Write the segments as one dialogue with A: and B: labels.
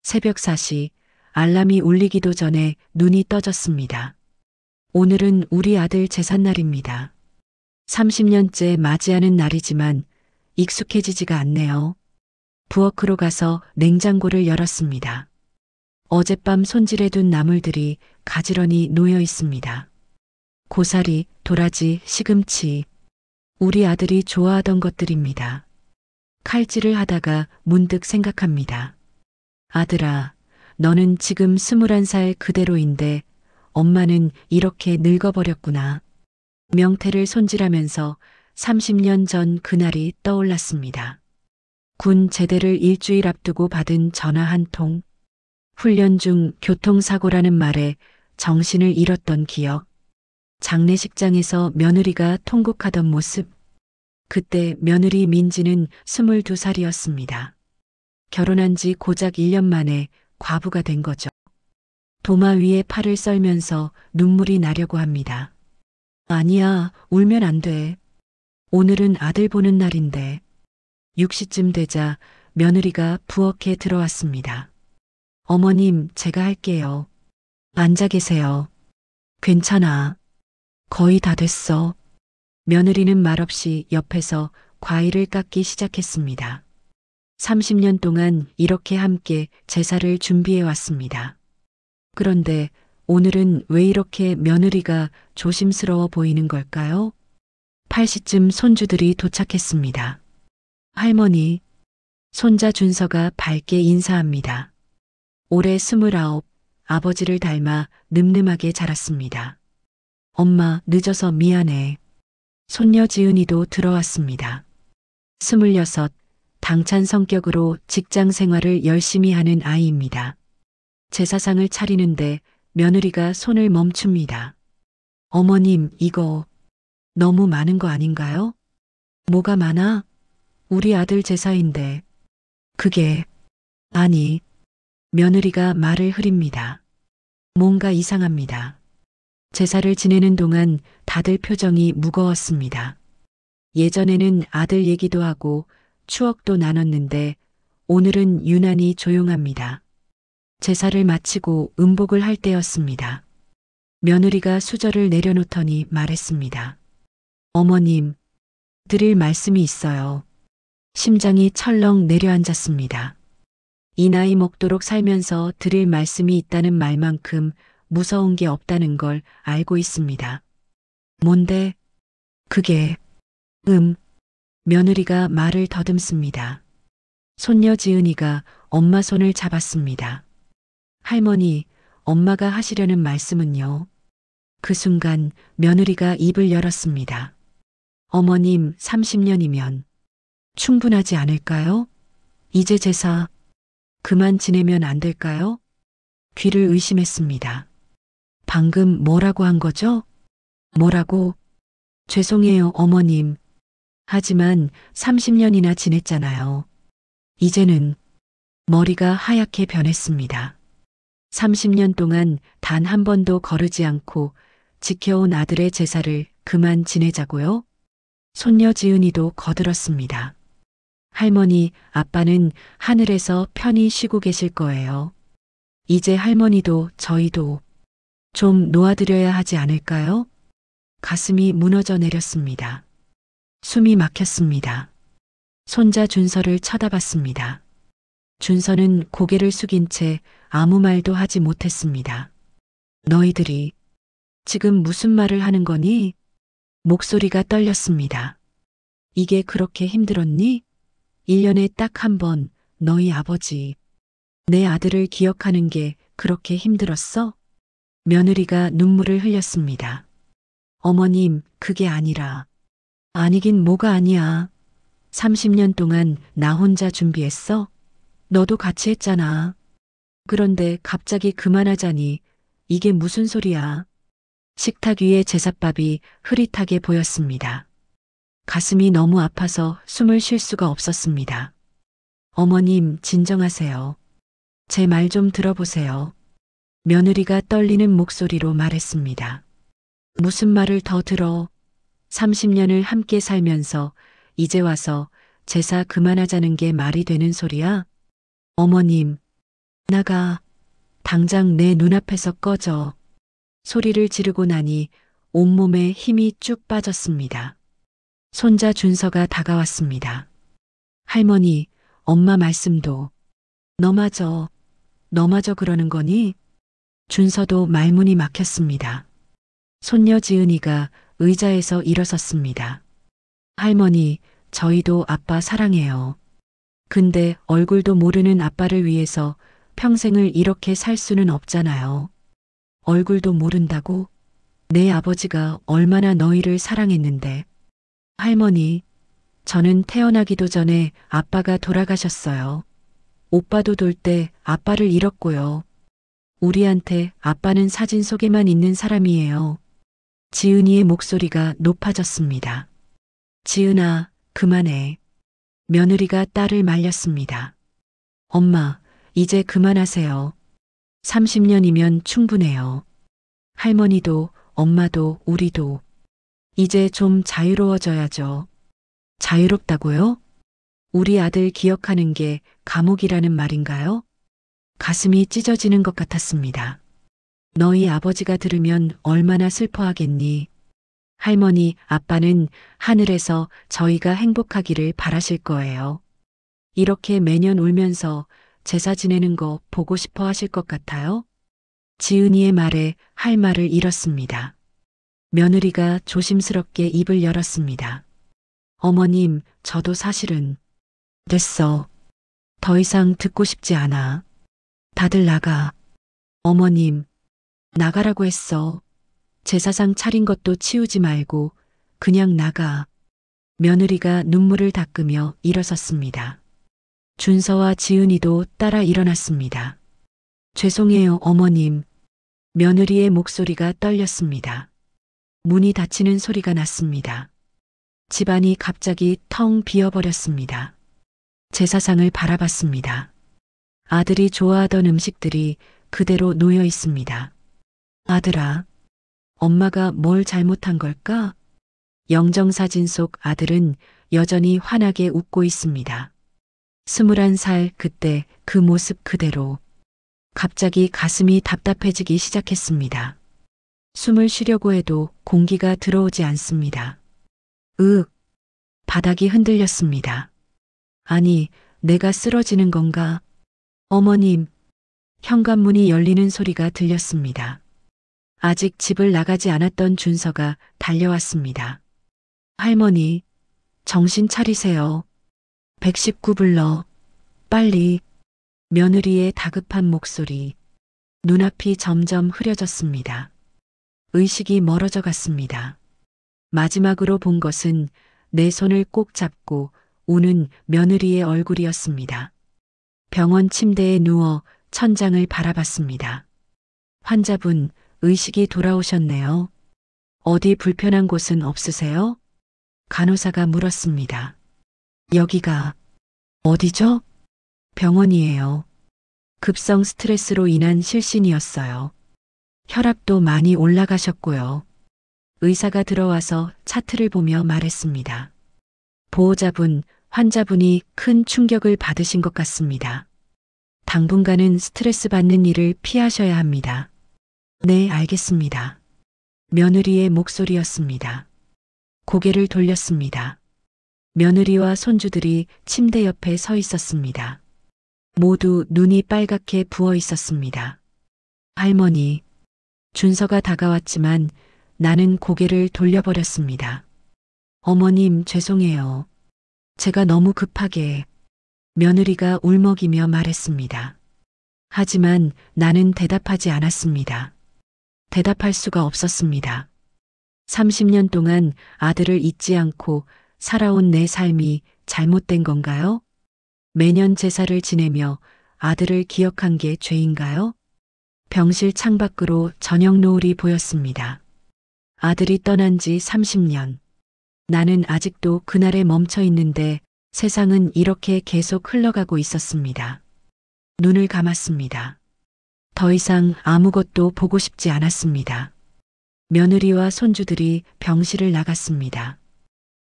A: 새벽 4시 알람이 울리기도 전에 눈이 떠졌습니다. 오늘은 우리 아들 제삿날입니다. 30년째 맞이하는 날이지만 익숙해지지가 않네요. 부엌으로 가서 냉장고를 열었습니다. 어젯밤 손질해둔 나물들이 가지런히 놓여 있습니다. 고사리, 도라지, 시금치. 우리 아들이 좋아하던 것들입니다. 칼질을 하다가 문득 생각합니다. 아들아, 너는 지금 21살 그대로인데 엄마는 이렇게 늙어버렸구나. 명태를 손질하면서 30년 전 그날이 떠올랐습니다. 군 제대를 일주일 앞두고 받은 전화 한 통. 훈련 중 교통사고라는 말에 정신을 잃었던 기억. 장례식장에서 며느리가 통곡하던 모습. 그때 며느리 민지는 22살이었습니다. 결혼한 지 고작 1년 만에 과부가 된 거죠. 도마 위에 팔을 썰면서 눈물이 나려고 합니다. 아니야, 울면 안 돼. 오늘은 아들 보는 날인데. 6시쯤 되자 며느리가 부엌에 들어왔습니다. 어머님, 제가 할게요. 앉아 계세요. 괜찮아. 거의 다 됐어. 며느리는 말없이 옆에서 과일을 깎기 시작했습니다. 30년 동안 이렇게 함께 제사를 준비해 왔습니다. 그런데 오늘은 왜 이렇게 며느리가 조심스러워 보이는 걸까요? 8시쯤 손주들이 도착했습니다. 할머니, 손자 준서가 밝게 인사합니다. 올해 29, 아버지를 닮아 늠름하게 자랐습니다. 엄마, 늦어서 미안해. 손녀 지은이도 들어왔습니다. 26, 당찬 성격으로 직장 생활을 열심히 하는 아이입니다. 제사상을 차리는데 며느리가 손을 멈춥니다. 어머님, 이거 너무 많은 거 아닌가요? 뭐가 많아? 우리 아들 제사인데. 그게, 아니, 며느리가 말을 흐립니다. 뭔가 이상합니다. 제사를 지내는 동안 다들 표정이 무거웠습니다. 예전에는 아들 얘기도 하고 추억도 나눴는데 오늘은 유난히 조용합니다. 제사를 마치고 음복을 할 때였습니다. 며느리가 수저를 내려놓더니 말했습니다. 어머님, 드릴 말씀이 있어요. 심장이 철렁 내려앉았습니다. 이 나이 먹도록 살면서 드릴 말씀이 있다는 말만큼 무서운 게 없다는 걸 알고 있습니다. 뭔데? 그게, 며느리가 말을 더듬습니다. 손녀 지은이가 엄마 손을 잡았습니다. 할머니, 엄마가 하시려는 말씀은요? 그 순간 며느리가 입을 열었습니다. 어머님, 30년이면 충분하지 않을까요? 이제 제사 그만 지내면 안 될까요? 귀를 의심했습니다. 방금 뭐라고 한 거죠? 뭐라고? 죄송해요, 어머님. 하지만 30년이나 지냈잖아요. 이제는 머리가 하얗게 변했습니다. 30년 동안 단 한 번도 거르지 않고 지켜온 아들의 제사를 그만 지내자고요? 손녀 지은이도 거들었습니다. 할머니, 아빠는 하늘에서 편히 쉬고 계실 거예요. 이제 할머니도 저희도 좀 놓아드려야 하지 않을까요? 가슴이 무너져 내렸습니다. 숨이 막혔습니다. 손자 준서를 쳐다봤습니다. 준서는 고개를 숙인 채 아무 말도 하지 못했습니다. 너희들이 지금 무슨 말을 하는 거니? 목소리가 떨렸습니다. 이게 그렇게 힘들었니? 1년에 딱 한 번 너희 아버지, 내 아들을 기억하는 게 그렇게 힘들었어? 며느리가 눈물을 흘렸습니다. 어머님, 그게 아니라. 아니긴 뭐가 아니야. 30년 동안 나 혼자 준비했어? 너도 같이 했잖아. 그런데 갑자기 그만하자니 이게 무슨 소리야. 식탁 위에 제삿밥이 흐릿하게 보였습니다. 가슴이 너무 아파서 숨을 쉴 수가 없었습니다. 어머님, 진정하세요. 제 말 좀 들어보세요. 며느리가 떨리는 목소리로 말했습니다. 무슨 말을 더 들어? 30년을 함께 살면서 이제 와서 제사 그만하자는 게 말이 되는 소리야? 어머님, 나가. 당장 내 눈앞에서 꺼져. 소리를 지르고 나니 온몸에 힘이 쭉 빠졌습니다. 손자 준서가 다가왔습니다. 할머니, 엄마 말씀도. 너마저 그러는 거니? 준서도 말문이 막혔습니다. 손녀 지은이가 의자에서 일어섰습니다. 할머니, 저희도 아빠 사랑해요. 근데 얼굴도 모르는 아빠를 위해서 평생을 이렇게 살 수는 없잖아요. 얼굴도 모른다고? 내 아버지가 얼마나 너희를 사랑했는데. 할머니, 저는 태어나기도 전에 아빠가 돌아가셨어요. 오빠도 돌 때 아빠를 잃었고요. 우리한테 아빠는 사진 속에만 있는 사람이에요. 지은이의 목소리가 높아졌습니다. 지은아, 그만해. 며느리가 딸을 말렸습니다. 엄마, 이제 그만하세요. 30년이면 충분해요. 할머니도, 엄마도, 우리도. 이제 좀 자유로워져야죠. 자유롭다고요? 우리 아들 기억하는 게 감옥이라는 말인가요? 가슴이 찢어지는 것 같았습니다. 너희 아버지가 들으면 얼마나 슬퍼하겠니? 할머니, 아빠는 하늘에서 저희가 행복하기를 바라실 거예요. 이렇게 매년 울면서 제사 지내는 거 보고 싶어 하실 것 같아요? 지은이의 말에 할 말을 잃었습니다. 며느리가 조심스럽게 입을 열었습니다. 어머님, 저도 사실은. 됐어. 더 이상 듣고 싶지 않아. 다들 나가. 어머님, 나가라고 했어. 제사상 차린 것도 치우지 말고 그냥 나가. 며느리가 눈물을 닦으며 일어섰습니다. 준서와 지은이도 따라 일어났습니다. 죄송해요, 어머님. 며느리의 목소리가 떨렸습니다. 문이 닫히는 소리가 났습니다. 집안이 갑자기 텅 비어버렸습니다. 제사상을 바라봤습니다. 아들이 좋아하던 음식들이 그대로 놓여 있습니다. 아들아, 엄마가 뭘 잘못한 걸까? 영정사진 속 아들은 여전히 환하게 웃고 있습니다. 21살 그때 그 모습 그대로. 갑자기 가슴이 답답해지기 시작했습니다. 숨을 쉬려고 해도 공기가 들어오지 않습니다. 바닥이 흔들렸습니다. 아니, 내가 쓰러지는 건가? 어머님, 현관문이 열리는 소리가 들렸습니다. 아직 집을 나가지 않았던 준서가 달려왔습니다. 할머니, 정신 차리세요. 119 불러. 빨리. 며느리의 다급한 목소리. 눈앞이 점점 흐려졌습니다. 의식이 멀어져 갔습니다. 마지막으로 본 것은 내 손을 꼭 잡고 우는 며느리의 얼굴이었습니다. 병원 침대에 누워 천장을 바라봤습니다. 환자분, 의식이 돌아오셨네요. 어디 불편한 곳은 없으세요? 간호사가 물었습니다. 여기가 어디죠? 병원이에요. 급성 스트레스로 인한 실신이었어요. 혈압도 많이 올라가셨고요. 의사가 들어와서 차트를 보며 말했습니다. 보호자분, 환자분이 큰 충격을 받으신 것 같습니다. 당분간은 스트레스 받는 일을 피하셔야 합니다. 네, 알겠습니다. 며느리의 목소리였습니다. 고개를 돌렸습니다. 며느리와 손주들이 침대 옆에 서 있었습니다. 모두 눈이 빨갛게 부어 있었습니다. 할머니, 준서가 다가왔지만 나는 고개를 돌려버렸습니다. 어머님, 죄송해요. 제가 너무 급하게. 며느리가 울먹이며 말했습니다. 하지만 나는 대답하지 않았습니다. 대답할 수가 없었습니다. 30년 동안 아들을 잊지 않고 살아온 내 삶이 잘못된 건가요? 매년 제사를 지내며 아들을 기억한 게 죄인가요? 병실 창밖으로 저녁 노을이 보였습니다. 아들이 떠난 지 30년. 나는 아직도 그날에 멈춰 있는데 세상은 이렇게 계속 흘러가고 있었습니다. 눈을 감았습니다. 더 이상 아무것도 보고 싶지 않았습니다. 며느리와 손주들이 병실을 나갔습니다.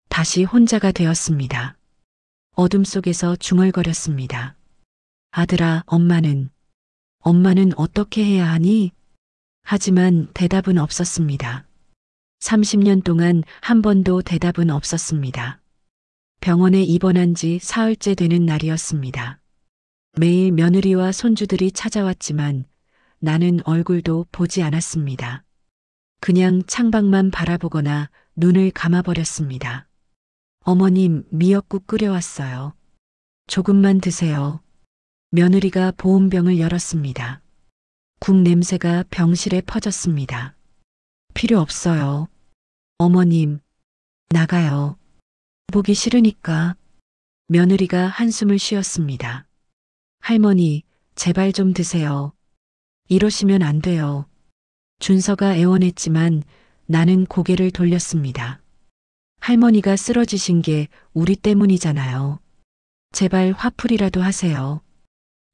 A: 다시 혼자가 되었습니다. 어둠 속에서 중얼거렸습니다. 아들아, 엄마는 엄마는 어떻게 해야 하니? 하지만 대답은 없었습니다. 30년 동안 한 번도 대답은 없었습니다. 병원에 입원한 지 사흘째 되는 날이었습니다. 매일 며느리와 손주들이 찾아왔지만 나는 얼굴도 보지 않았습니다. 그냥 창밖만 바라보거나 눈을 감아버렸습니다. 어머님, 미역국 끓여왔어요. 조금만 드세요. 며느리가 보온병을 열었습니다. 국 냄새가 병실에 퍼졌습니다. 필요 없어요. 어머님, 나가요. 보기 싫으니까. 며느리가 한숨을 쉬었습니다. 할머니, 제발 좀 드세요. 이러시면 안 돼요. 준서가 애원했지만 나는 고개를 돌렸습니다. 할머니가 쓰러지신 게 우리 때문이잖아요. 제발 화풀이라도 하세요.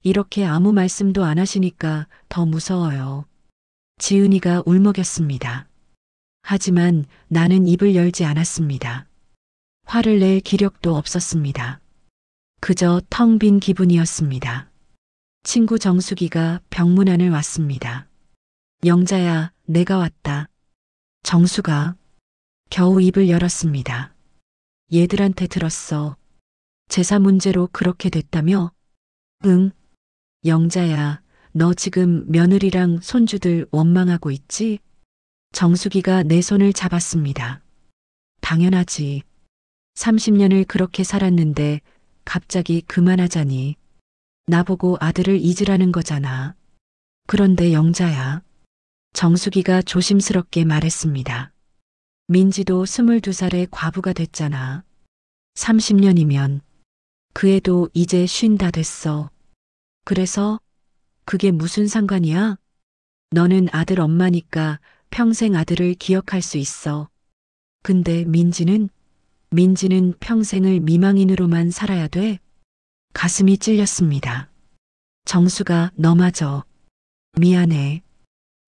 A: 이렇게 아무 말씀도 안 하시니까 더 무서워요. 지은이가 울먹였습니다. 하지만 나는 입을 열지 않았습니다. 화를 낼 기력도 없었습니다. 그저 텅 빈 기분이었습니다. 친구 정숙이가 병문안을 왔습니다. 영자야, 내가 왔다. 정수가 겨우 입을 열었습니다. 얘들한테 들었어. 제사 문제로 그렇게 됐다며? 응. 영자야, 너 지금 며느리랑 손주들 원망하고 있지? 정숙이가 내 손을 잡았습니다. 당연하지. 30년을 그렇게 살았는데 갑자기 그만하자니. 나보고 아들을 잊으라는 거잖아. 그런데 영자야. 정숙이가 조심스럽게 말했습니다. 민지도 22살에 과부가 됐잖아. 30년이면 그 애도 이제 50 됐어. 그래서 그게 무슨 상관이야? 너는 아들 엄마니까 평생 아들을 기억할 수 있어. 근데 민지는 평생을 미망인으로만 살아야 돼? 가슴이 찔렸습니다. 정수가 너마저. 미안해.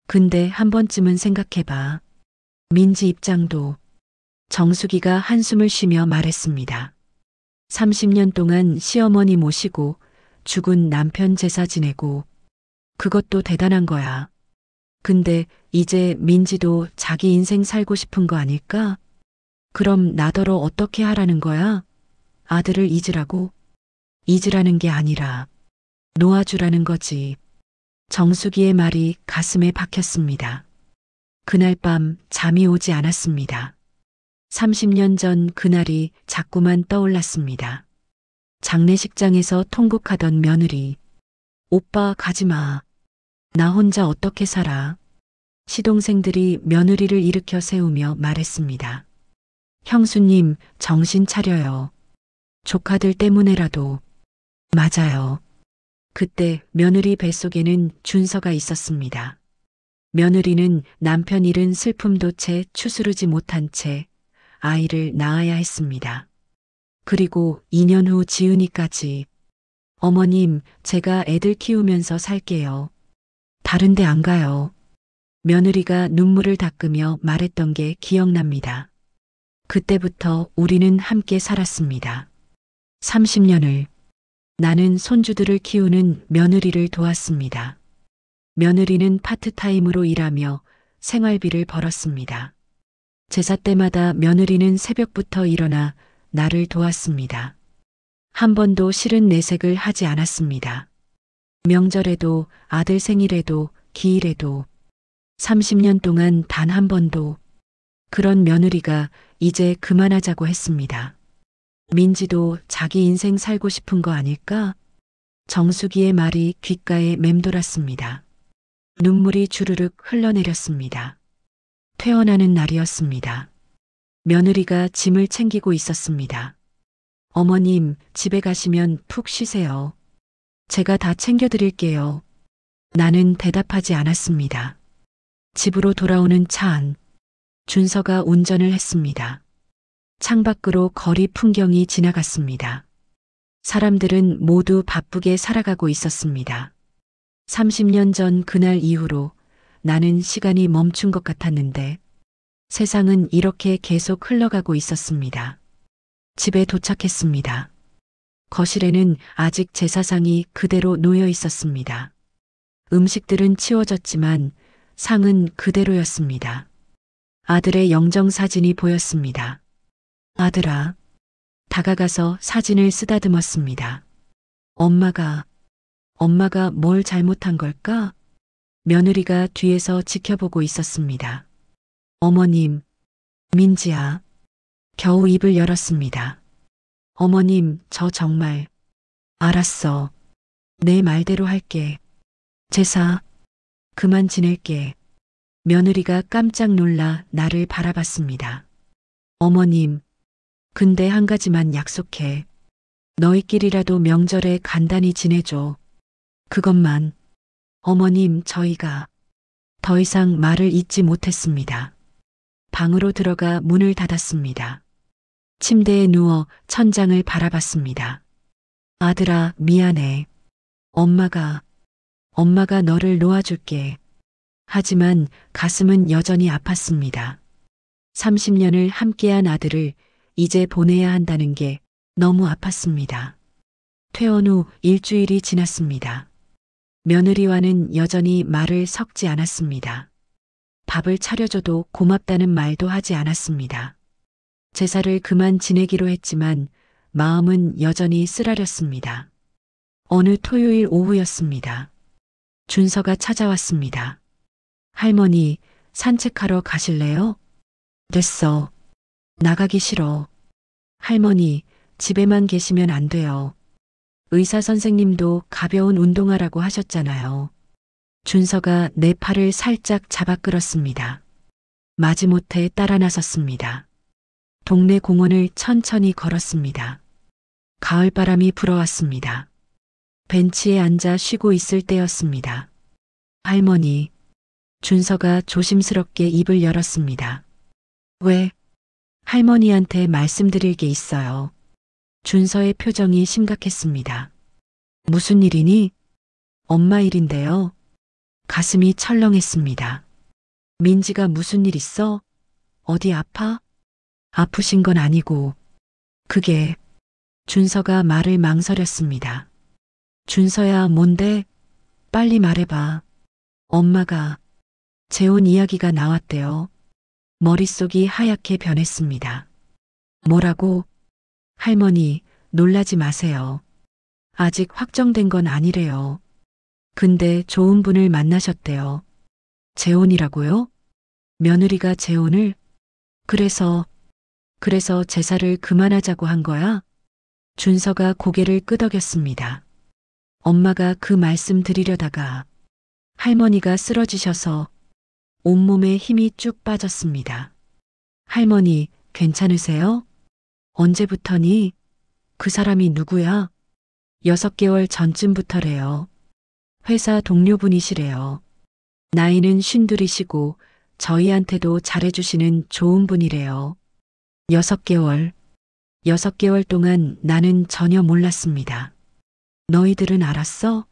A: 근데 한 번쯤은 생각해봐. 민지 입장도. 정수기가 한숨을 쉬며 말했습니다. 30년 동안 시어머니 모시고 죽은 남편 제사 지내고 그것도 대단한 거야. 근데 이제 민지도 자기 인생 살고 싶은 거 아닐까? 그럼 나더러 어떻게 하라는 거야? 아들을 잊으라고? 잊으라는 게 아니라 놓아주라는 거지. 정수기의 말이 가슴에 박혔습니다. 그날 밤 잠이 오지 않았습니다. 30년 전 그날이 자꾸만 떠올랐습니다. 장례식장에서 통곡하던 며느리. 오빠 가지 마. 나 혼자 어떻게 살아. 시동생들이 며느리를 일으켜 세우며 말했습니다. 형수님, 정신 차려요. 조카들 때문에라도. 맞아요. 그때 며느리 뱃속에는 준서가 있었습니다. 며느리는 남편 잃은 슬픔도 채 추스르지 못한 채 아이를 낳아야 했습니다. 그리고 2년 후 지은이까지. 어머님, 제가 애들 키우면서 살게요. 다른데 안 가요. 며느리가 눈물을 닦으며 말했던 게 기억납니다. 그때부터 우리는 함께 살았습니다. 30년을. 나는 손주들을 키우는 며느리를 도왔습니다. 며느리는 파트타임으로 일하며 생활비를 벌었습니다. 제사 때마다 며느리는 새벽부터 일어나 나를 도왔습니다. 한 번도 싫은 내색을 하지 않았습니다. 명절에도 아들 생일에도 기일에도 30년 동안 단 한 번도. 그런 며느리가 이제 그만하자고 했습니다. 민지도 자기 인생 살고 싶은 거 아닐까? 정수기의 말이 귓가에 맴돌았습니다. 눈물이 주르륵 흘러내렸습니다. 퇴원하는 날이었습니다. 며느리가 짐을 챙기고 있었습니다. 어머님, 집에 가시면 푹 쉬세요. 제가 다 챙겨드릴게요. 나는 대답하지 않았습니다. 집으로 돌아오는 차 안. 준서가 운전을 했습니다. 창밖으로 거리 풍경이 지나갔습니다. 사람들은 모두 바쁘게 살아가고 있었습니다. 30년 전 그날 이후로 나는 시간이 멈춘 것 같았는데 세상은 이렇게 계속 흘러가고 있었습니다. 집에 도착했습니다. 거실에는 아직 제사상이 그대로 놓여 있었습니다. 음식들은 치워졌지만 상은 그대로였습니다. 아들의 영정사진이 보였습니다. 아들아, 다가가서 사진을 쓰다듬었습니다. 엄마가 뭘 잘못한 걸까? 며느리가 뒤에서 지켜보고 있었습니다. 어머님, 민지야. 겨우 입을 열었습니다. 어머님, 저 정말. 알았어. 내 말대로 할게. 제사, 그만 지낼게. 며느리가 깜짝 놀라 나를 바라봤습니다. 어머님, 근데 한 가지만 약속해. 너희끼리라도 명절에 간단히 지내줘. 그것만. 어머님, 저희가. 더 이상 말을 잇지 못했습니다. 방으로 들어가 문을 닫았습니다. 침대에 누워 천장을 바라봤습니다. 아들아, 미안해. 엄마가 너를 놓아줄게. 하지만 가슴은 여전히 아팠습니다. 30년을 함께한 아들을 이제 보내야 한다는 게 너무 아팠습니다. 퇴원 후 일주일이 지났습니다. 며느리와는 여전히 말을 섞지 않았습니다. 밥을 차려줘도 고맙다는 말도 하지 않았습니다. 제사를 그만 지내기로 했지만 마음은 여전히 쓰라렸습니다. 어느 토요일 오후였습니다. 준서가 찾아왔습니다. 할머니, 산책하러 가실래요? 됐어. 나가기 싫어. 할머니, 집에만 계시면 안 돼요. 의사 선생님도 가벼운 운동하라고 하셨잖아요. 준서가 내 팔을 살짝 잡아 끌었습니다. 마지못해 따라 나섰습니다. 동네 공원을 천천히 걸었습니다. 가을바람이 불어왔습니다. 벤치에 앉아 쉬고 있을 때였습니다. 할머니, 준서가 조심스럽게 입을 열었습니다. 왜? 할머니한테 말씀드릴 게 있어요. 준서의 표정이 심각했습니다. 무슨 일이니? 엄마 일인데요. 가슴이 철렁했습니다. 민지가 무슨 일 있어? 어디 아파? 아프신 건 아니고. 그게. 준서가 말을 망설였습니다. 준서야, 뭔데? 빨리 말해봐. 엄마가 재혼 이야기가 나왔대요. 머릿속이 하얗게 변했습니다. 뭐라고? 할머니, 놀라지 마세요. 아직 확정된 건 아니래요. 근데 좋은 분을 만나셨대요. 재혼이라고요? 며느리가 재혼을? 그래서 제사를 그만하자고 한 거야? 준서가 고개를 끄덕였습니다. 엄마가 그 말씀 드리려다가 할머니가 쓰러지셔서 온몸에 힘이 쭉 빠졌습니다. 할머니, 괜찮으세요? 언제부터니? 그 사람이 누구야? 6개월 전쯤부터래요. 회사 동료분이시래요. 나이는 52이시고 저희한테도 잘해주시는 좋은 분이래요. 6개월. 6개월 동안 나는 전혀 몰랐습니다. 너희들은 알았어?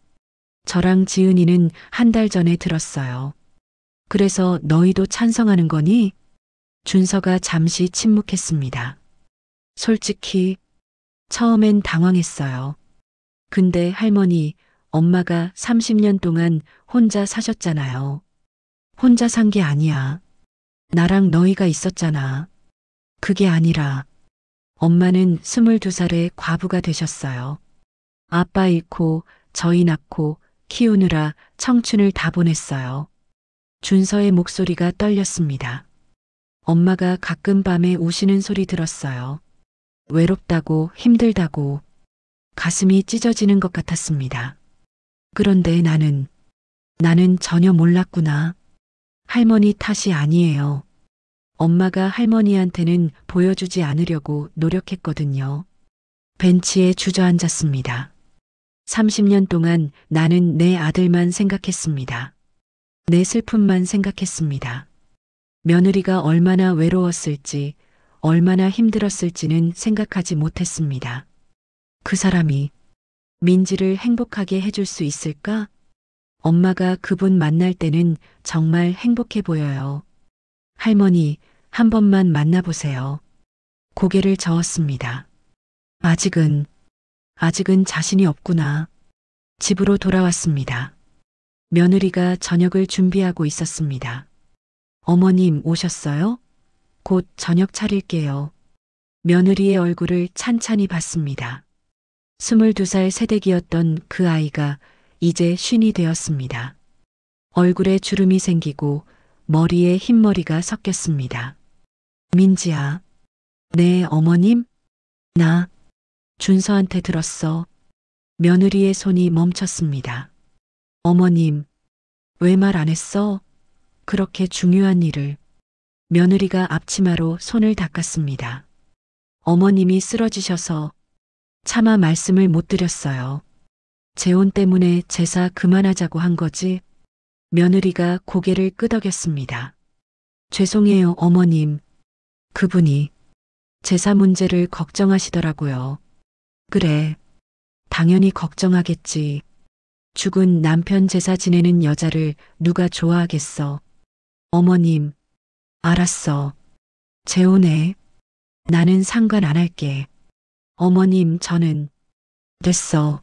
A: 저랑 지은이는 한 달 전에 들었어요. 그래서 너희도 찬성하는 거니? 준서가 잠시 침묵했습니다. 솔직히 처음엔 당황했어요. 근데 할머니, 엄마가 30년 동안 혼자 사셨잖아요. 혼자 산 게 아니야. 나랑 너희가 있었잖아. 그게 아니라 엄마는 22살에 과부가 되셨어요. 아빠 잃고 저희 낳고 키우느라 청춘을 다 보냈어요. 준서의 목소리가 떨렸습니다. 엄마가 가끔 밤에 우시는 소리 들었어요. 외롭다고 힘들다고 가슴이 찢어지는 것 같았습니다. 그런데 나는 전혀 몰랐구나. 할머니 탓이 아니에요. 엄마가 할머니한테는 보여주지 않으려고 노력했거든요. 벤치에 주저앉았습니다. 30년 동안 나는 내 아들만 생각했습니다. 내 슬픔만 생각했습니다. 며느리가 얼마나 외로웠을지, 얼마나 힘들었을지는 생각하지 못했습니다. 그 사람이 민지를 행복하게 해줄 수 있을까? 엄마가 그분 만날 때는 정말 행복해 보여요. 할머니, 한 번만 만나보세요. 고개를 저었습니다. 아직은 자신이 없구나. 집으로 돌아왔습니다. 며느리가 저녁을 준비하고 있었습니다. 어머님 오셨어요? 곧 저녁 차릴게요. 며느리의 얼굴을 찬찬히 봤습니다. 22살 새댁이었던 그 아이가 이제 쉰이 되었습니다. 얼굴에 주름이 생기고 머리에 흰머리가 섞였습니다. 민지야. 네, 어머님? 나 준서한테 들었어. 며느리의 손이 멈췄습니다. 어머님, 왜 말 안 했어? 그렇게 중요한 일을. 며느리가 앞치마로 손을 닦았습니다. 어머님이 쓰러지셔서 차마 말씀을 못 드렸어요. 재혼 때문에 제사 그만하자고 한 거지. 며느리가 고개를 끄덕였습니다. 죄송해요, 어머님. 그분이 제사 문제를 걱정하시더라고요. 그래, 당연히 걱정하겠지. 죽은 남편 제사 지내는 여자를 누가 좋아하겠어. 어머님, 알았어. 재혼해. 나는 상관 안 할게. 어머님, 저는 됐어.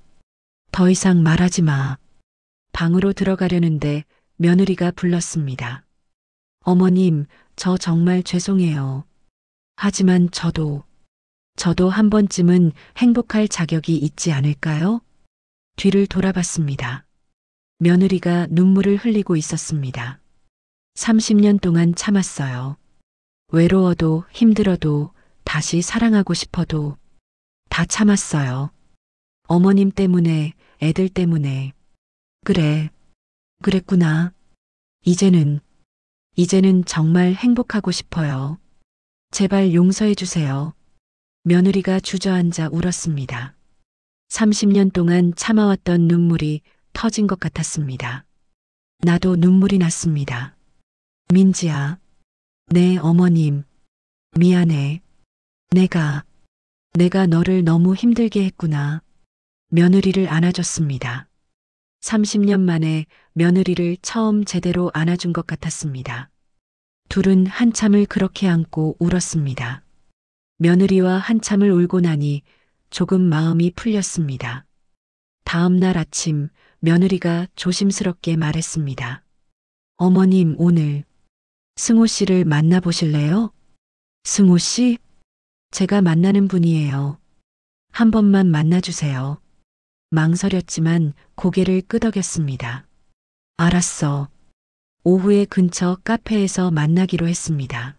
A: 더 이상 말하지 마. 방으로 들어가려는데 며느리가 불렀습니다. 어머님, 저 정말 죄송해요. 하지만 저도 한 번쯤은 행복할 자격이 있지 않을까요? 뒤를 돌아봤습니다. 며느리가 눈물을 흘리고 있었습니다. 30년 동안 참았어요. 외로워도 힘들어도 다시 사랑하고 싶어도 다 참았어요. 어머님 때문에, 애들 때문에. 그래, 그랬구나. 이제는 정말 행복하고 싶어요. 제발 용서해 주세요. 며느리가 주저앉아 울었습니다. 30년 동안 참아왔던 눈물이 터진 것 같았습니다. 나도 눈물이 났습니다. 민지야. 네, 어머님. 미안해. 내가 너를 너무 힘들게 했구나. 며느리를 안아줬습니다. 30년 만에 며느리를 처음 제대로 안아준 것 같았습니다. 둘은 한참을 그렇게 안고 울었습니다. 며느리와 한참을 울고 나니 조금 마음이 풀렸습니다. 다음 날 아침 며느리가 조심스럽게 말했습니다. 어머님, 오늘 승호 씨를 만나보실래요? 승호 씨? 제가 만나는 분이에요. 한 번만 만나주세요. 망설였지만 고개를 끄덕였습니다. 알았어. 오후에 근처 카페에서 만나기로 했습니다.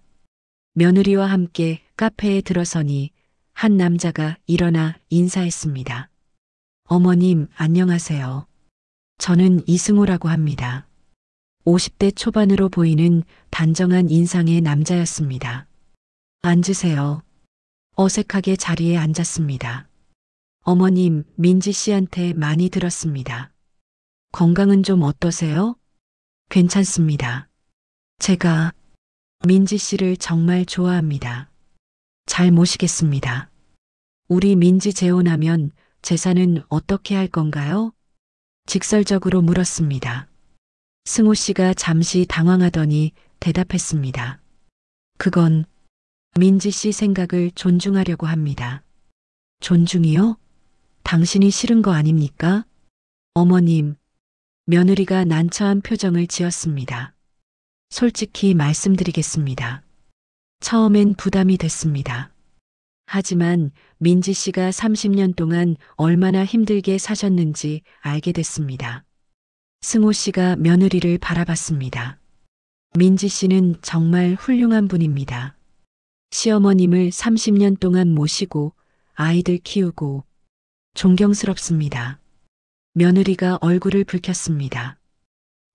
A: 며느리와 함께 카페에 들어서니 한 남자가 일어나 인사했습니다. 어머님, 안녕하세요. 저는 이승호라고 합니다. 50대 초반으로 보이는 단정한 인상의 남자였습니다. 앉으세요. 어색하게 자리에 앉았습니다. 어머님, 민지 씨한테 많이 들었습니다. 건강은 좀 어떠세요? 괜찮습니다. 제가 민지 씨를 정말 좋아합니다. 잘 모시겠습니다. 우리 민지 재혼하면 재산은 어떻게 할 건가요? 직설적으로 물었습니다. 승호 씨가 잠시 당황하더니 대답했습니다. 그건 민지 씨 생각을 존중하려고 합니다. 존중이요? 당신이 싫은 거 아닙니까? 어머님, 며느리가 난처한 표정을 지었습니다. 솔직히 말씀드리겠습니다. 처음엔 부담이 됐습니다. 하지만 민지 씨가 30년 동안 얼마나 힘들게 사셨는지 알게 됐습니다. 승호 씨가 며느리를 바라봤습니다. 민지 씨는 정말 훌륭한 분입니다. 시어머님을 30년 동안 모시고 아이들 키우고 존경스럽습니다. 며느리가 얼굴을 붉혔습니다.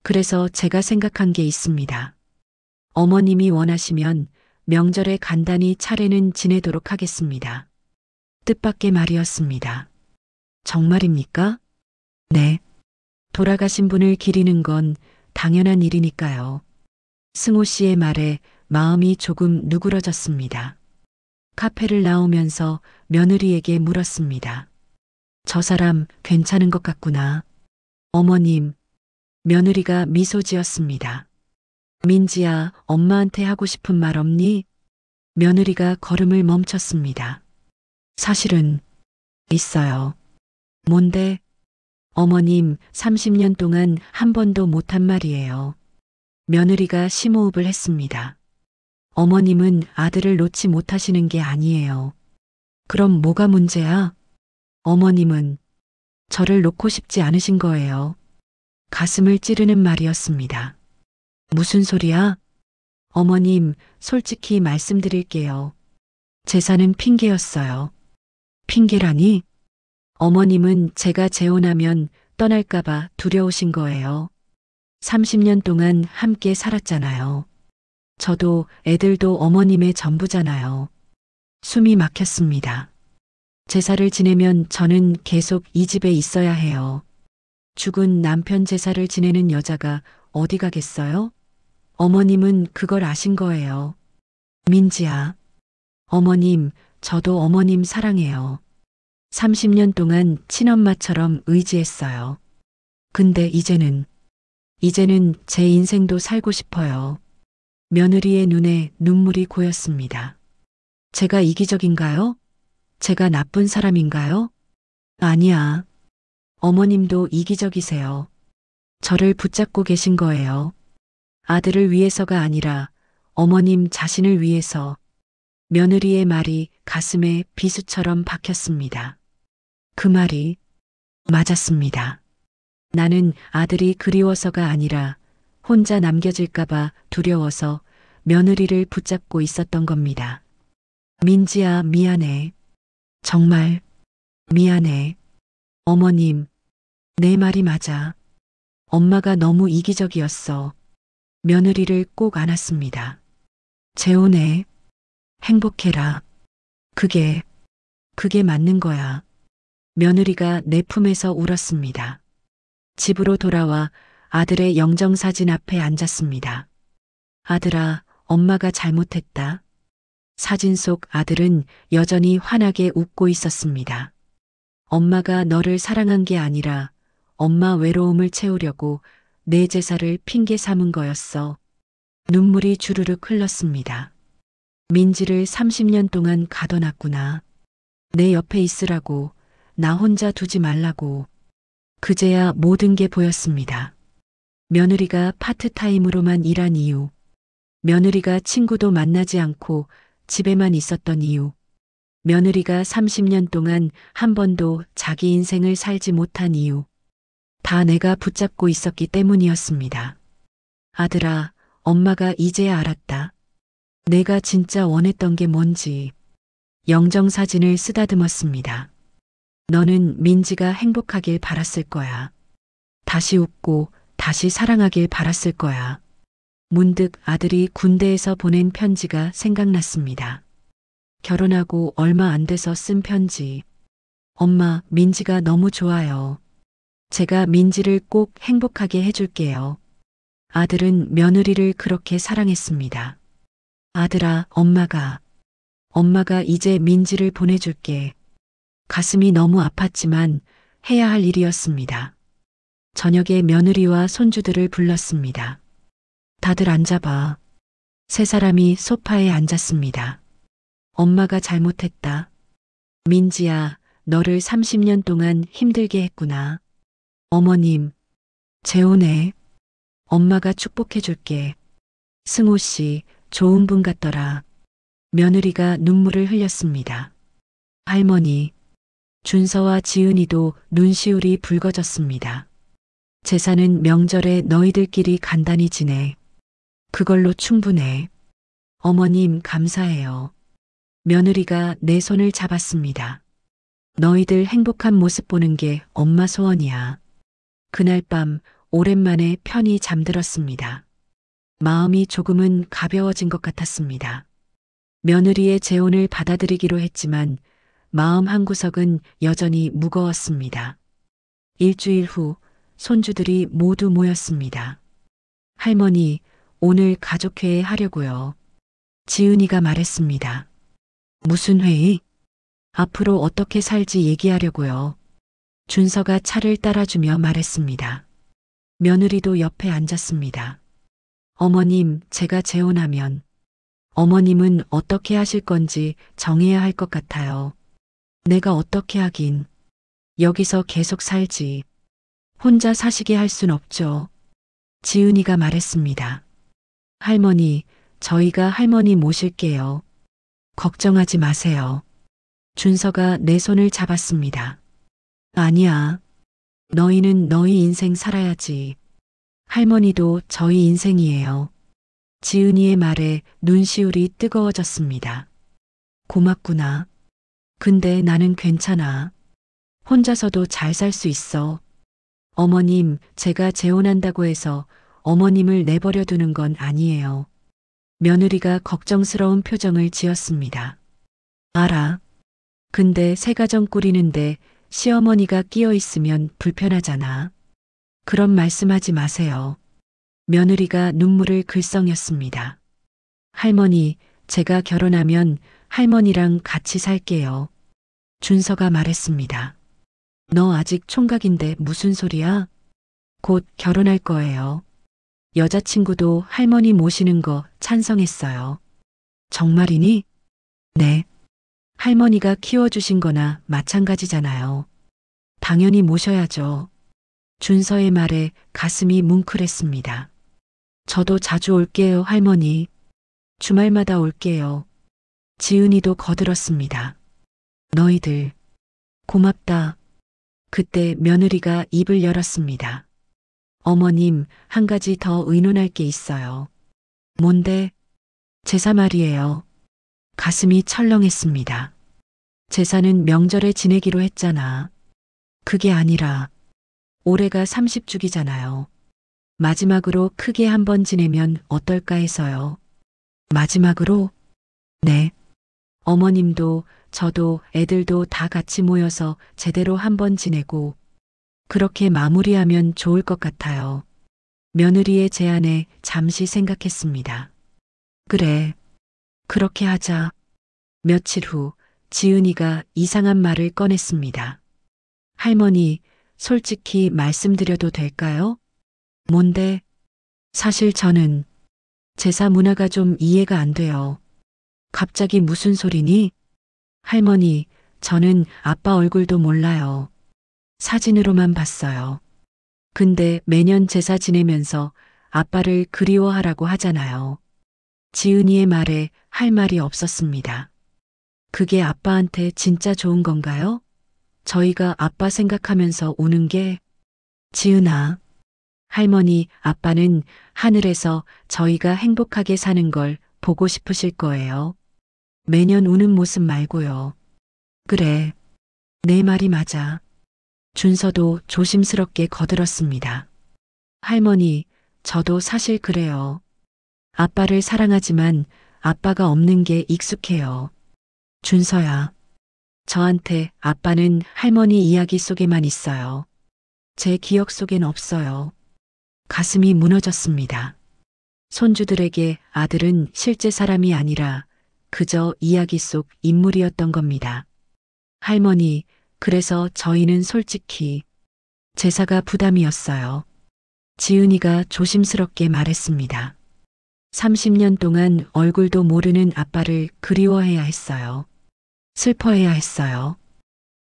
A: 그래서 제가 생각한 게 있습니다. 어머님이 원하시면 명절에 간단히 차례는 지내도록 하겠습니다. 뜻밖의 말이었습니다. 정말입니까? 네. 돌아가신 분을 기리는 건 당연한 일이니까요. 승호 씨의 말에 마음이 조금 누그러졌습니다. 카페를 나오면서 며느리에게 물었습니다. 저 사람 괜찮은 것 같구나. 어머님, 며느리가 미소 지었습니다. 민지야, 엄마한테 하고 싶은 말 없니? 며느리가 걸음을 멈췄습니다. 사실은 있어요. 뭔데? 어머님, 30년 동안 한 번도 못한 말이에요. 며느리가 심호흡을 했습니다. 어머님은 아들을 놓지 못하시는 게 아니에요. 그럼 뭐가 문제야? 어머님은 저를 놓고 싶지 않으신 거예요. 가슴을 찌르는 말이었습니다. 무슨 소리야? 어머님, 솔직히 말씀드릴게요. 재산은 핑계였어요. 핑계라니? 어머님은 제가 재혼하면 떠날까봐 두려우신 거예요. 30년 동안 함께 살았잖아요. 저도 애들도 어머님의 전부잖아요. 숨이 막혔습니다. 제사를 지내면 저는 계속 이 집에 있어야 해요. 죽은 남편 제사를 지내는 여자가 어디 가겠어요? 어머님은 그걸 아신 거예요. 민지야. 어머님, 저도 어머님 사랑해요. 30년 동안 친엄마처럼 의지했어요. 근데 이제는 제 인생도 살고 싶어요. 며느리의 눈에 눈물이 고였습니다. 제가 이기적인가요? 제가 나쁜 사람인가요? 아니야. 어머님도 이기적이세요. 저를 붙잡고 계신 거예요. 아들을 위해서가 아니라 어머님 자신을 위해서. 며느리의 말이 가슴에 비수처럼 박혔습니다. 그 말이 맞았습니다. 나는 아들이 그리워서가 아니라 혼자 남겨질까봐 두려워서 며느리를 붙잡고 있었던 겁니다. 민지야, 미안해. 정말 미안해. 어머님, 내 말이 맞아. 엄마가 너무 이기적이었어. 며느리를 꼭 안았습니다. 재혼해. 행복해라. 그게 맞는 거야. 며느리가 내 품에서 울었습니다. 집으로 돌아와 아들의 영정사진 앞에 앉았습니다. 아들아, 엄마가 잘못했다. 사진 속 아들은 여전히 환하게 웃고 있었습니다. 엄마가 너를 사랑한 게 아니라 엄마 외로움을 채우려고 내 제사를 핑계 삼은 거였어. 눈물이 주르륵 흘렀습니다. 민지를 30년 동안 가둬놨구나. 내 옆에 있으라고, 나 혼자 두지 말라고. 그제야 모든 게 보였습니다. 며느리가 파트타임으로만 일한 이유, 며느리가 친구도 만나지 않고 집에만 있었던 이유, 며느리가 30년 동안 한 번도 자기 인생을 살지 못한 이유, 다 내가 붙잡고 있었기 때문이었습니다. 아들아, 엄마가 이제야 알았다. 내가 진짜 원했던 게 뭔지. 영정사진을 쓰다듬었습니다. 너는 민지가 행복하길 바랐을 거야. 다시 웃고 다시 사랑하길 바랐을 거야. 문득 아들이 군대에서 보낸 편지가 생각났습니다. 결혼하고 얼마 안 돼서 쓴 편지. 엄마, 민지가 너무 좋아요. 제가 민지를 꼭 행복하게 해줄게요. 아들은 며느리를 그렇게 사랑했습니다. 아들아, 엄마가 이제 민지를 보내줄게. 가슴이 너무 아팠지만 해야 할 일이었습니다. 저녁에 며느리와 손주들을 불렀습니다. 다들 앉아봐. 세 사람이 소파에 앉았습니다. 엄마가 잘못했다. 민지야, 너를 30년 동안 힘들게 했구나. 어머님, 재혼해. 엄마가 축복해줄게. 승호 씨, 좋은 분 같더라. 며느리가 눈물을 흘렸습니다. 할머니, 준서와 지은이도 눈시울이 붉어졌습니다. 제사는 명절에 너희들끼리 간단히 지내. 그걸로 충분해. 어머님, 감사해요. 며느리가 내 손을 잡았습니다. 너희들 행복한 모습 보는 게 엄마 소원이야. 그날 밤 오랜만에 편히 잠들었습니다. 마음이 조금은 가벼워진 것 같았습니다. 며느리의 재혼을 받아들이기로 했지만 마음 한구석은 여전히 무거웠습니다. 일주일 후 손주들이 모두 모였습니다. 할머니, 오늘 가족회의 하려고요. 지은이가 말했습니다. 무슨 회의? 앞으로 어떻게 살지 얘기하려고요. 준서가 차를 따라주며 말했습니다. 며느리도 옆에 앉았습니다. 어머님, 제가 재혼하면 어머님은 어떻게 하실 건지 정해야 할 것 같아요. 내가 어떻게 하긴. 여기서 계속 살지. 혼자 사시게 할 순 없죠. 지은이가 말했습니다. 할머니, 저희가 할머니 모실게요. 걱정하지 마세요. 준서가 내 손을 잡았습니다. 아니야. 너희는 너희 인생 살아야지. 할머니도 저희 인생이에요. 지은이의 말에 눈시울이 뜨거워졌습니다. 고맙구나. 근데 나는 괜찮아. 혼자서도 잘 살 수 있어. 어머님, 제가 재혼한다고 해서 어머님을 내버려 두는 건 아니에요. 며느리가 걱정스러운 표정을 지었습니다. 알아. 근데 새 가정 꾸리는데 시어머니가 끼어 있으면 불편하잖아. 그런 말씀하지 마세요. 며느리가 눈물을 글썽였습니다. 할머니, 제가 결혼하면 할머니랑 같이 살게요. 준서가 말했습니다. 너 아직 총각인데 무슨 소리야? 곧 결혼할 거예요. 여자친구도 할머니 모시는 거 찬성했어요. 정말이니? 네. 할머니가 키워주신 거나 마찬가지잖아요. 당연히 모셔야죠. 준서의 말에 가슴이 뭉클했습니다. 저도 자주 올게요, 할머니. 주말마다 올게요. 지은이도 거들었습니다. 너희들, 고맙다. 그때 며느리가 입을 열었습니다. 어머님, 한 가지 더 의논할 게 있어요. 뭔데? 제사 말이에요. 가슴이 철렁했습니다. 제사는 명절에 지내기로 했잖아. 그게 아니라 올해가 30주기잖아요. 마지막으로 크게 한번 지내면 어떨까 해서요. 마지막으로? 네. 어머님도 저도 애들도 다 같이 모여서 제대로 한번 지내고 그렇게 마무리하면 좋을 것 같아요. 며느리의 제안에 잠시 생각했습니다. 그래. 그렇게 하자. 며칠 후 지은이가 이상한 말을 꺼냈습니다. 할머니, 솔직히 말씀드려도 될까요? 뭔데? 사실 저는 제사 문화가 좀 이해가 안 돼요. 갑자기 무슨 소리니? 할머니, 저는 아빠 얼굴도 몰라요. 사진으로만 봤어요. 근데 매년 제사 지내면서 아빠를 그리워하라고 하잖아요. 지은이의 말에 할 말이 없었습니다. 그게 아빠한테 진짜 좋은 건가요? 저희가 아빠 생각하면서 우는 게? 지은아, 할머니, 아빠는 하늘에서 저희가 행복하게 사는 걸 보고 싶으실 거예요. 매년 우는 모습 말고요. 그래, 내 말이 맞아. 준서도 조심스럽게 거들었습니다. 할머니, 저도 사실 그래요. 아빠를 사랑하지만 아빠가 없는 게 익숙해요. 준서야, 저한테 아빠는 할머니 이야기 속에만 있어요. 제 기억 속엔 없어요. 가슴이 무너졌습니다. 손주들에게 아들은 실제 사람이 아니라 그저 이야기 속 인물이었던 겁니다. 할머니, 그래서 저희는 솔직히 제사가 부담이었어요. 지은이가 조심스럽게 말했습니다. 30년 동안 얼굴도 모르는 아빠를 그리워해야 했어요. 슬퍼해야 했어요.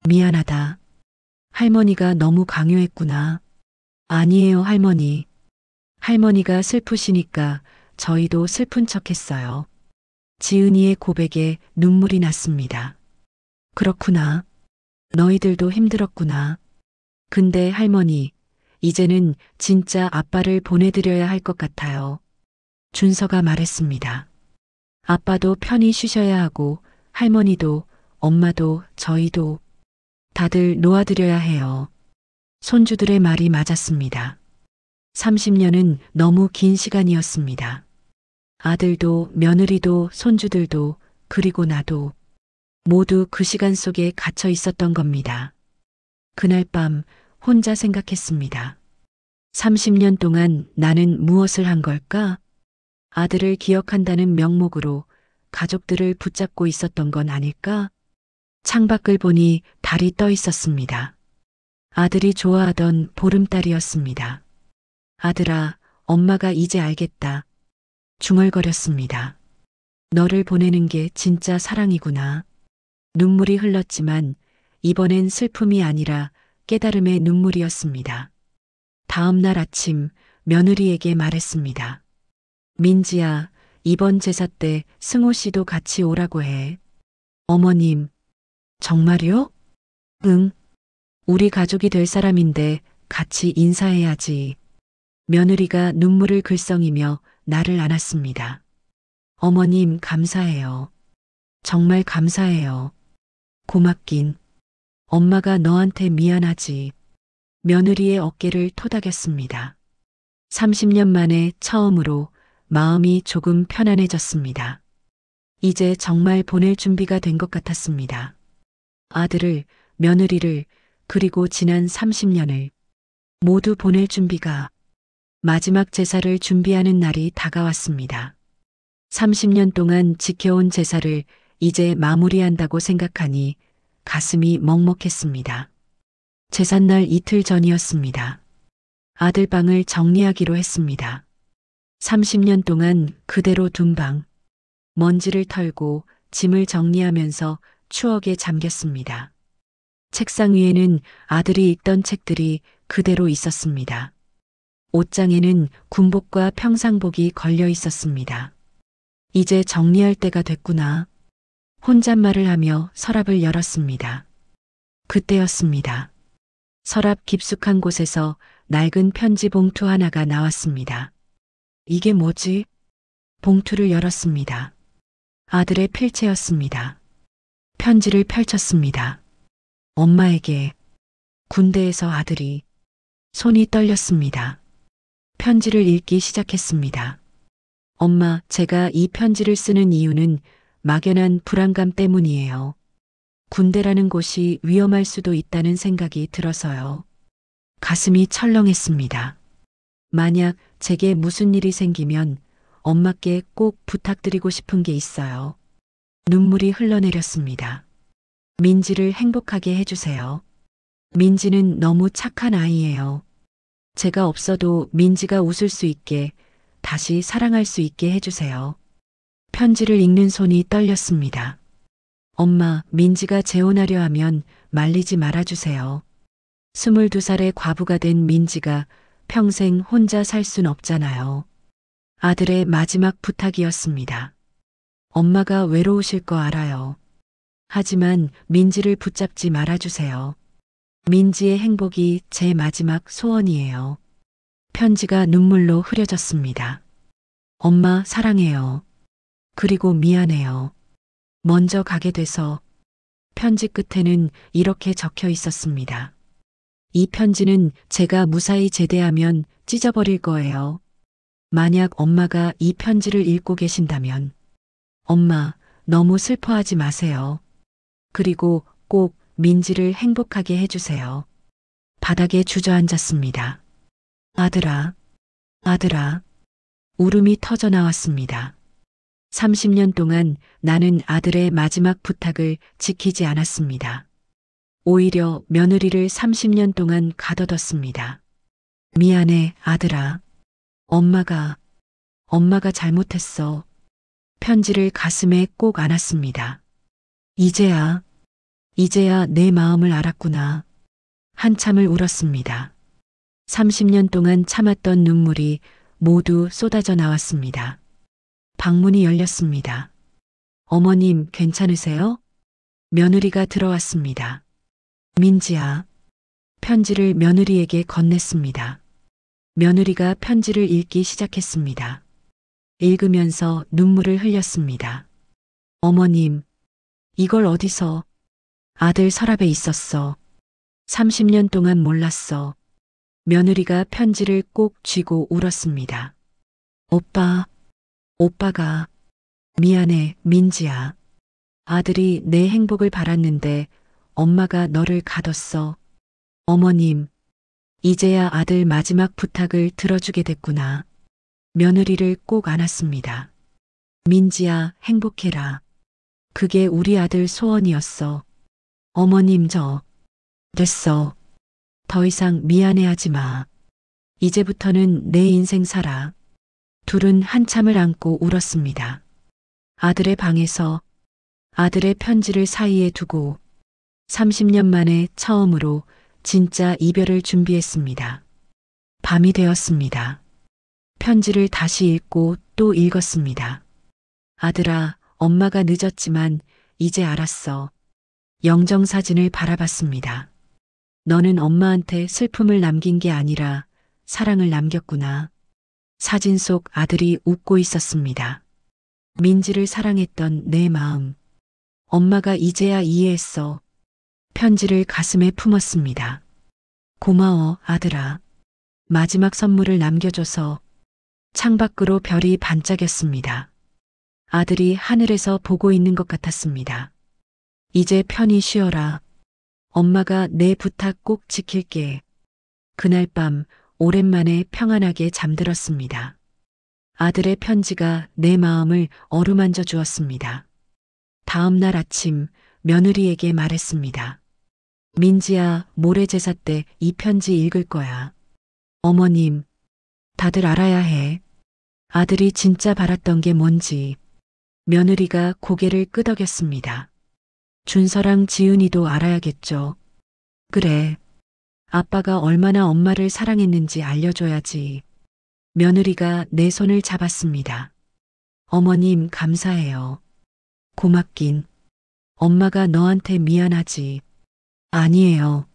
A: 미안하다. 할머니가 너무 강요했구나. 아니에요, 할머니. 할머니가 슬프시니까 저희도 슬픈 척 했어요. 지은이의 고백에 눈물이 났습니다. 그렇구나. 너희들도 힘들었구나. 근데 할머니, 이제는 진짜 아빠를 보내드려야 할 것 같아요. 준서가 말했습니다. 아빠도 편히 쉬셔야 하고 할머니도 엄마도 저희도 다들 놓아드려야 해요. 손주들의 말이 맞았습니다. 30년은 너무 긴 시간이었습니다. 아들도 며느리도 손주들도 그리고 나도 모두 그 시간 속에 갇혀 있었던 겁니다. 그날 밤 혼자 생각했습니다. 30년 동안 나는 무엇을 한 걸까? 아들을 기억한다는 명목으로 가족들을 붙잡고 있었던 건 아닐까? 창밖을 보니 달이 떠 있었습니다. 아들이 좋아하던 보름달이었습니다. 아들아, 엄마가 이제 알겠다. 중얼거렸습니다. 너를 보내는 게 진짜 사랑이구나. 눈물이 흘렀지만 이번엔 슬픔이 아니라 깨달음의 눈물이었습니다. 다음 날 아침 며느리에게 말했습니다. 민지야, 이번 제사 때 승호 씨도 같이 오라고 해. 어머님, 정말요? 응. 우리 가족이 될 사람인데 같이 인사해야지. 며느리가 눈물을 글썽이며 나를 안았습니다. 어머님, 감사해요. 정말 감사해요. 고맙긴. 엄마가 너한테 미안하지. 며느리의 어깨를 토닥였습니다. 30년 만에 처음으로 마음이 조금 편안해졌습니다. 이제 정말 보낼 준비가 된 것 같았습니다. 아들을, 며느리를, 그리고 지난 30년을 모두 보낼 준비가 마지막 제사를 준비하는 날이 다가왔습니다. 30년 동안 지켜온 제사를 이제 마무리한다고 생각하니 가슴이 먹먹했습니다. 제삿날 이틀 전이었습니다. 아들 방을 정리하기로 했습니다. 30년 동안 그대로 둔 방, 먼지를 털고 짐을 정리하면서 추억에 잠겼습니다. 책상 위에는 아들이 읽던 책들이 그대로 있었습니다. 옷장에는 군복과 평상복이 걸려 있었습니다. 이제 정리할 때가 됐구나. 혼잣말을 하며 서랍을 열었습니다. 그때였습니다. 서랍 깊숙한 곳에서 낡은 편지 봉투 하나가 나왔습니다. 이게 뭐지? 봉투를 열었습니다. 아들의 필체였습니다. 편지를 펼쳤습니다. 엄마에게, 군대에서 아들이. 손이 떨렸습니다. 편지를 읽기 시작했습니다. 엄마, 제가 이 편지를 쓰는 이유는 막연한 불안감 때문이에요. 군대라는 곳이 위험할 수도 있다는 생각이 들어서요. 가슴이 철렁했습니다. 만약 제게 무슨 일이 생기면 엄마께 꼭 부탁드리고 싶은 게 있어요. 눈물이 흘러내렸습니다. 민지를 행복하게 해주세요. 민지는 너무 착한 아이예요. 제가 없어도 민지가 웃을 수 있게, 다시 사랑할 수 있게 해주세요. 편지를 읽는 손이 떨렸습니다. 엄마, 민지가 재혼하려 하면 말리지 말아주세요. 22살의 과부가 된 민지가 평생 혼자 살 순 없잖아요. 아들의 마지막 부탁이었습니다. 엄마가 외로우실 거 알아요. 하지만 민지를 붙잡지 말아주세요. 민지의 행복이 제 마지막 소원이에요. 편지가 눈물로 흐려졌습니다. 엄마, 사랑해요. 그리고 미안해요. 먼저 가게 돼서. 편지 끝에는 이렇게 적혀 있었습니다. 이 편지는 제가 무사히 제대하면 찢어버릴 거예요. 만약 엄마가 이 편지를 읽고 계신다면, 엄마, 너무 슬퍼하지 마세요. 그리고 꼭 민지를 행복하게 해주세요. 바닥에 주저앉았습니다. 아들아, 아들아. 울음이 터져 나왔습니다. 30년 동안 나는 아들의 마지막 부탁을 지키지 않았습니다. 오히려 며느리를 30년 동안 가둬뒀습니다. 미안해, 아들아. 엄마가 잘못했어. 편지를 가슴에 꼭 안았습니다. 이제야 내 마음을 알았구나. 한참을 울었습니다. 30년 동안 참았던 눈물이 모두 쏟아져 나왔습니다. 방문이 열렸습니다. 어머님, 괜찮으세요? 며느리가 들어왔습니다. 민지야. 편지를 며느리에게 건넸습니다. 며느리가 편지를 읽기 시작했습니다. 읽으면서 눈물을 흘렸습니다. 어머님, 이걸 어디서? 아들 서랍에 있었어. 30년 동안 몰랐어. 며느리가 편지를 꼭 쥐고 울었습니다. 오빠가. 미안해, 민지야. 아들이 내 행복을 바랐는데 엄마가 너를 가뒀어. 어머님, 이제야 아들 마지막 부탁을 들어주게 됐구나. 며느리를 꼭 안았습니다. 민지야, 행복해라. 그게 우리 아들 소원이었어. 어머님, 됐어. 더 이상 미안해하지 마. 이제부터는 내 인생 살아. 둘은 한참을 안고 울었습니다. 아들의 방에서 아들의 편지를 사이에 두고 30년 만에 처음으로 진짜 이별을 준비했습니다. 밤이 되었습니다. 편지를 다시 읽고 또 읽었습니다. 아들아, 엄마가 늦었지만 이제 알았어. 영정사진을 바라봤습니다. 너는 엄마한테 슬픔을 남긴 게 아니라 사랑을 남겼구나. 사진 속 아들이 웃고 있었습니다. 민지를 사랑했던 내 마음. 엄마가 이제야 이해했어. 편지를 가슴에 품었습니다. 고마워, 아들아. 마지막 선물을 남겨줘서. 창밖으로 별이 반짝였습니다. 아들이 하늘에서 보고 있는 것 같았습니다. 이제 편히 쉬어라. 엄마가 내 부탁 꼭 지킬게. 그날 밤 오랜만에 평안하게 잠들었습니다. 아들의 편지가 내 마음을 어루만져 주었습니다. 다음 날 아침 며느리에게 말했습니다. 민지야, 모레 제사 때 이 편지 읽을 거야. 어머님, 다들 알아야 해. 아들이 진짜 바랐던 게 뭔지. 며느리가 고개를 끄덕였습니다. 준서랑 지은이도 알아야겠죠. 그래. 아빠가 얼마나 엄마를 사랑했는지 알려줘야지. 며느리가 내 손을 잡았습니다. 어머님, 감사해요. 고맙긴. 엄마가 너한테 미안하지. 아니에요.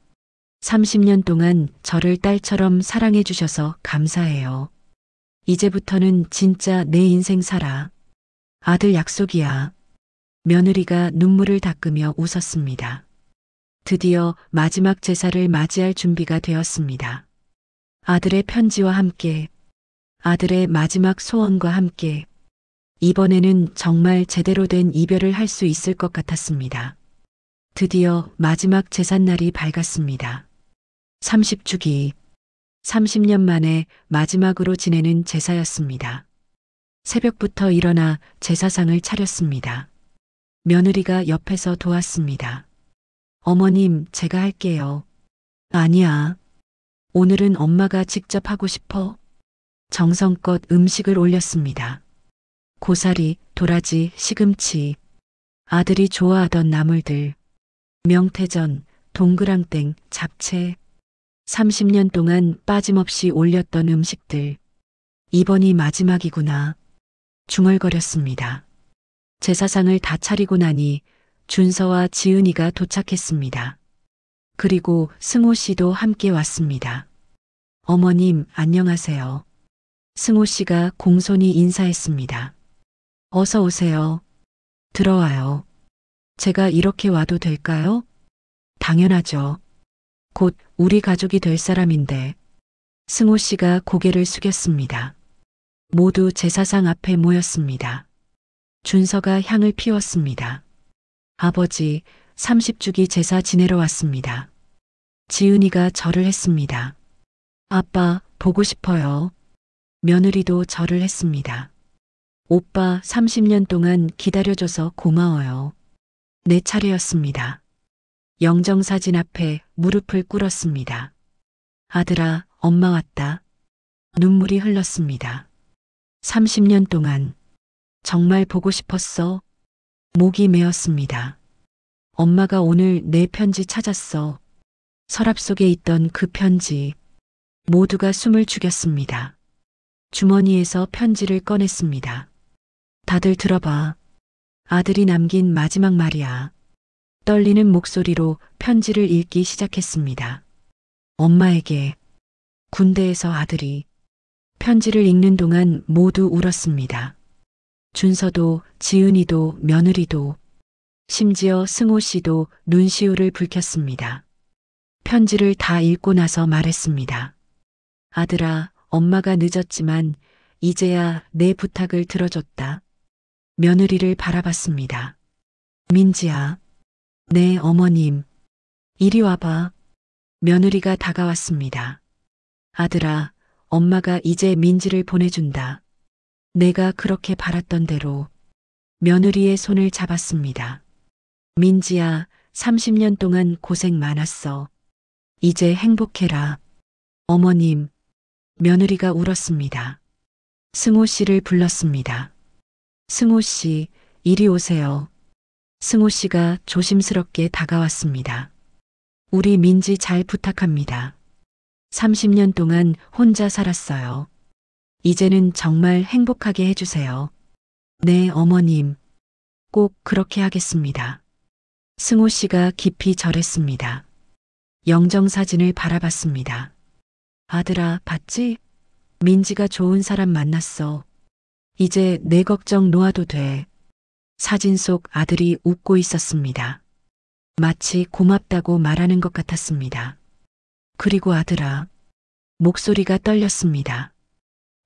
A: 30년 동안 저를 딸처럼 사랑해 주셔서 감사해요. 이제부터는 진짜 내 인생 살아. 아들 약속이야. 며느리가 눈물을 닦으며 웃었습니다. 드디어 마지막 제사를 맞이할 준비가 되었습니다. 아들의 편지와 함께, 아들의 마지막 소원과 함께, 이번에는 정말 제대로 된 이별을 할 수 있을 것 같았습니다. 드디어 마지막 제삿날이 밝았습니다. 30주기, 30년 만에 마지막으로 지내는 제사였습니다. 새벽부터 일어나 제사상을 차렸습니다. 며느리가 옆에서 도왔습니다. 어머님, 제가 할게요. 아니야. 오늘은 엄마가 직접 하고 싶어. 정성껏 음식을 올렸습니다. 고사리, 도라지, 시금치, 아들이 좋아하던 나물들, 명태전, 동그랑땡, 잡채, 30년 동안 빠짐없이 올렸던 음식들. 이번이 마지막이구나. 중얼거렸습니다. 제사상을 다 차리고 나니 준서와 지은이가 도착했습니다. 그리고 승호 씨도 함께 왔습니다. 어머님, 안녕하세요. 승호 씨가 공손히 인사했습니다. 어서 오세요. 들어와요. 제가 이렇게 와도 될까요? 당연하죠. 곧 우리 가족이 될 사람인데. 승호 씨가 고개를 숙였습니다. 모두 제사상 앞에 모였습니다. 준서가 향을 피웠습니다. 아버지, 30주기 제사 지내러 왔습니다. 지은이가 절을 했습니다. 아빠, 보고 싶어요. 며느리도 절을 했습니다. 오빠, 30년 동안 기다려줘서 고마워요. 내 차례였습니다. 영정사진 앞에 무릎을 꿇었습니다. 아들아, 엄마 왔다. 눈물이 흘렀습니다. 30년 동안 정말 보고 싶었어. 목이 메었습니다. 엄마가 오늘 내 편지 찾았어. 서랍 속에 있던 그 편지. 모두가 숨을 죽였습니다. 주머니에서 편지를 꺼냈습니다. 다들 들어봐. 아들이 남긴 마지막 말이야. 떨리는 목소리로 편지를 읽기 시작했습니다. 엄마에게. 군대에서 아들이. 편지를 읽는 동안 모두 울었습니다. 준서도, 지은이도, 며느리도, 심지어 승호 씨도 눈시울을 붉혔습니다. 편지를 다 읽고 나서 말했습니다. 아들아, 엄마가 늦었지만 이제야 내 부탁을 들어줬다. 며느리를 바라봤습니다. 민지야, 네 어머님, 이리 와봐. 며느리가 다가왔습니다. 아들아, 엄마가 이제 민지를 보내준다. 내가 그렇게 바랐던 대로. 며느리의 손을 잡았습니다. 민지야, 30년 동안 고생 많았어. 이제 행복해라. 어머님, 며느리가 울었습니다. 승호 씨를 불렀습니다. 승호 씨, 이리 오세요. 승호 씨가 조심스럽게 다가왔습니다. 우리 민지 잘 부탁합니다. 30년 동안 혼자 살았어요. 이제는 정말 행복하게 해주세요. 네, 어머님. 꼭 그렇게 하겠습니다. 승호 씨가 깊이 절했습니다. 영정사진을 바라봤습니다. 아들아, 봤지? 민지가 좋은 사람 만났어. 이제 내 걱정 놓아도 돼. 사진 속 아들이 웃고 있었습니다. 마치 고맙다고 말하는 것 같았습니다. 그리고 아들아, 목소리가 떨렸습니다.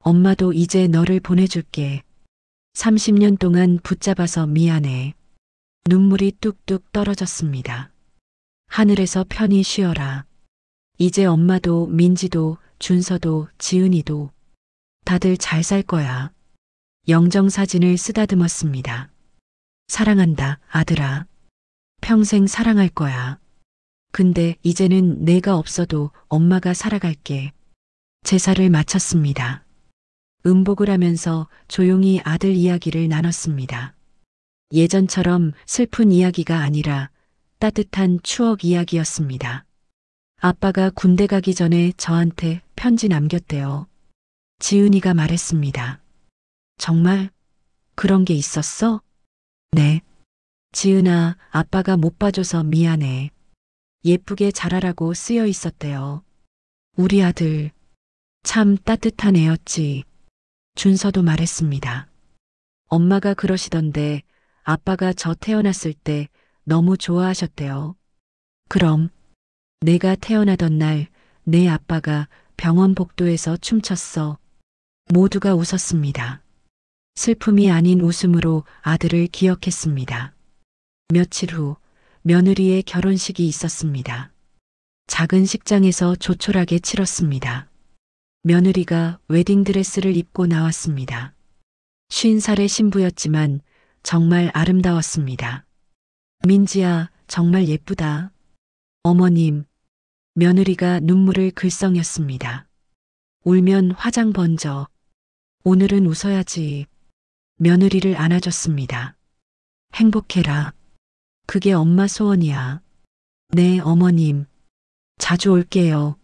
A: 엄마도 이제 너를 보내줄게. 30년 동안 붙잡아서 미안해. 눈물이 뚝뚝 떨어졌습니다. 하늘에서 편히 쉬어라. 이제 엄마도 민지도 준서도 지은이도 다들 잘 살 거야. 영정사진을 쓰다듬었습니다. 사랑한다, 아들아. 평생 사랑할 거야. 근데 이제는 내가 없어도 엄마가 살아갈게. 제사를 마쳤습니다. 음복을 하면서 조용히 아들 이야기를 나눴습니다. 예전처럼 슬픈 이야기가 아니라 따뜻한 추억 이야기였습니다. 아빠가 군대 가기 전에 저한테 편지 남겼대요. 지은이가 말했습니다. 정말 그런 게 있었어? 네. 지은아, 아빠가 못 봐줘서 미안해. 예쁘게 자라라고 쓰여 있었대요. 우리 아들 참 따뜻한 애였지. 준서도 말했습니다. 엄마가 그러시던데 아빠가 저 태어났을 때 너무 좋아하셨대요. 그럼 내가 태어나던 날 내 아빠가 병원 복도에서 춤췄어. 모두가 웃었습니다. 슬픔이 아닌 웃음으로 아들을 기억했습니다. 며칠 후 며느리의 결혼식이 있었습니다. 작은 식장에서 조촐하게 치렀습니다. 며느리가 웨딩드레스를 입고 나왔습니다. 50살의 신부였지만 정말 아름다웠습니다. 민지야, 정말 예쁘다. 어머님, 며느리가 눈물을 글썽였습니다. 울면 화장 번져. 오늘은 웃어야지. 며느리를 안아줬습니다. 행복해라. 그게 엄마 소원이야. 네, 어머님. 자주 올게요.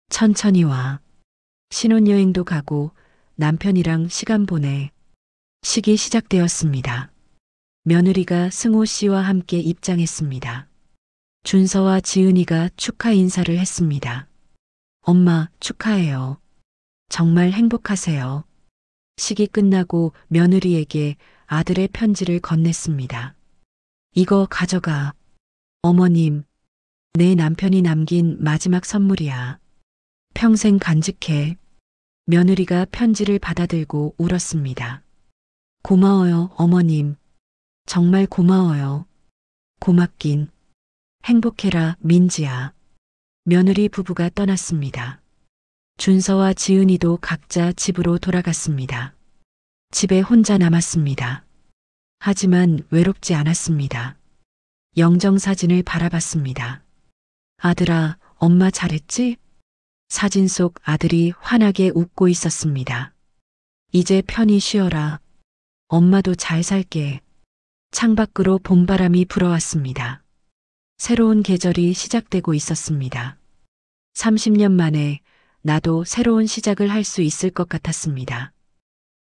A: 천천히 와. 신혼여행도 가고 남편이랑 시간 보내. 식이 시작되었습니다. 며느리가 승호 씨와 함께 입장했습니다. 준서와 지은이가 축하 인사를 했습니다. 엄마, 축하해요. 정말 행복하세요. 식이 끝나고 며느리에게 아들의 편지를 건넸습니다. 이거 가져가. 어머님, 내 남편이 남긴 마지막 선물이야. 평생 간직해. 며느리가 편지를 받아들고 울었습니다. 고마워요, 어머님. 정말 고마워요. 고맙긴. 행복해라, 민지야. 며느리 부부가 떠났습니다. 준서와 지은이도 각자 집으로 돌아갔습니다. 집에 혼자 남았습니다. 하지만 외롭지 않았습니다. 영정사진을 바라봤습니다. 아들아, 엄마 잘했지? 사진 속 아들이 환하게 웃고 있었습니다. 이제 편히 쉬어라. 엄마도 잘 살게. 창밖으로 봄바람이 불어왔습니다. 새로운 계절이 시작되고 있었습니다. 30년 만에 나도 새로운 시작을 할 수 있을 것 같았습니다.